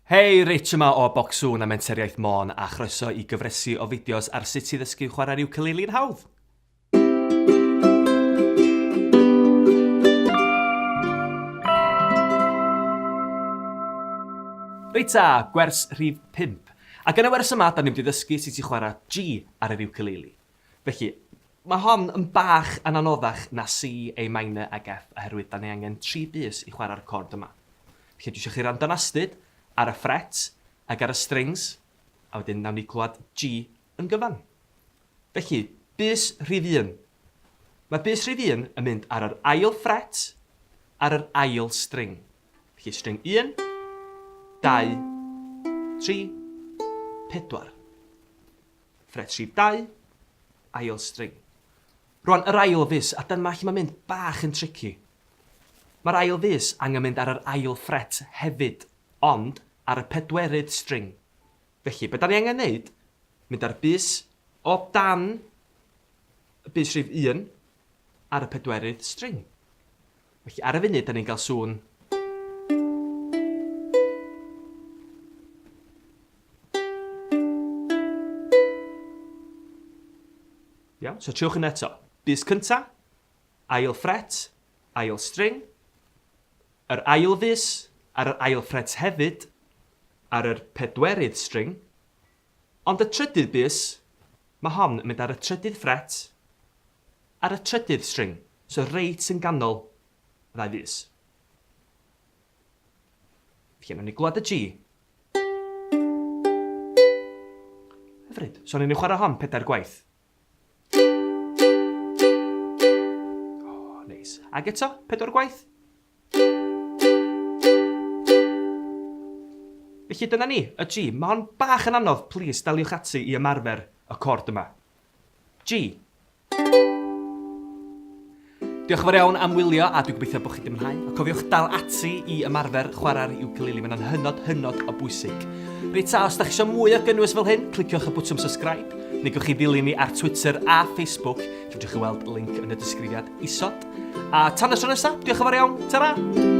Hei, Rich yma o Bocswn a Menteriaeth Môn a chroeso i gyfresu o fideos ar sut i ddysgu chwarae'r ukulele'n hawdd. Reit a, gwers rhif 5. Ac yn y wers yma, da ni'n mynd i ddysgu sut i chwarae G ar yr ukulele. Felly, mae hon yn bach yn anoddach na C, A minor ag F oherwydd da ni angen 3 bys i chwarae'r cord yma. Felly, dwi eisiau chi rand yn astyd ar y fret ac ar y strings, a wedyn nawn ni clywed G yn gyfan. Felly, bys rhif 1. Mae bys rhif 1 yn mynd ar yr ail fret ar yr ail string. Felly, string 1, 2, 3, 4. Fret rhif 2, ail string. Rwan, yr ail fys, a dyma lle mae'n mynd bach yn tricky. Mae'r ail fys angen mynd ar yr ail fret hefyd, ond ar y 4yd string. Felly, beth da ni angen neud? Mynd ar bys o dan y bys rhif 1 ar y 4yd string. Felly, ar y funud, da ni'n cael sŵn. Iawn, so triwch yn eto. Bys cynta, ail fret, ail string, yr ail fys ar yr ail fret hefyd, ar yr 4yd string, ond y trydydd bys, mae hon yn mynd ar y 3ydd fret, ar y 3ydd string, so reit yn ganol y ddau fys. Felly, nawn ni glwad y G. Hyfryd, so nawn ni chwarae hon 4 gwaith. Neis. Ag eto, 4 gwaith. Felly dyna ni, y G. Mae hon bach yn anodd, plis, daliwch ati i ymarfer y cord yma. G. Diolch yn fawr iawn am wylio a dwi'n gobeithio bod chi wedi mwynhau. A cofiwch dal ati i ymarfer chwarae'r ukulele, mae'n hynod o bwysig. Reit ta, os da chi eisiau mwy o gynnwys fel hyn, cliciwch y bwtwm subscribe, neu gewch chi ddilyn ni ar Twitter a Facebook, lle fedrwch chi weld link yn y disgrifiad isod. A tan y tro nesaf, diolch yn fawr iawn, ta-ra!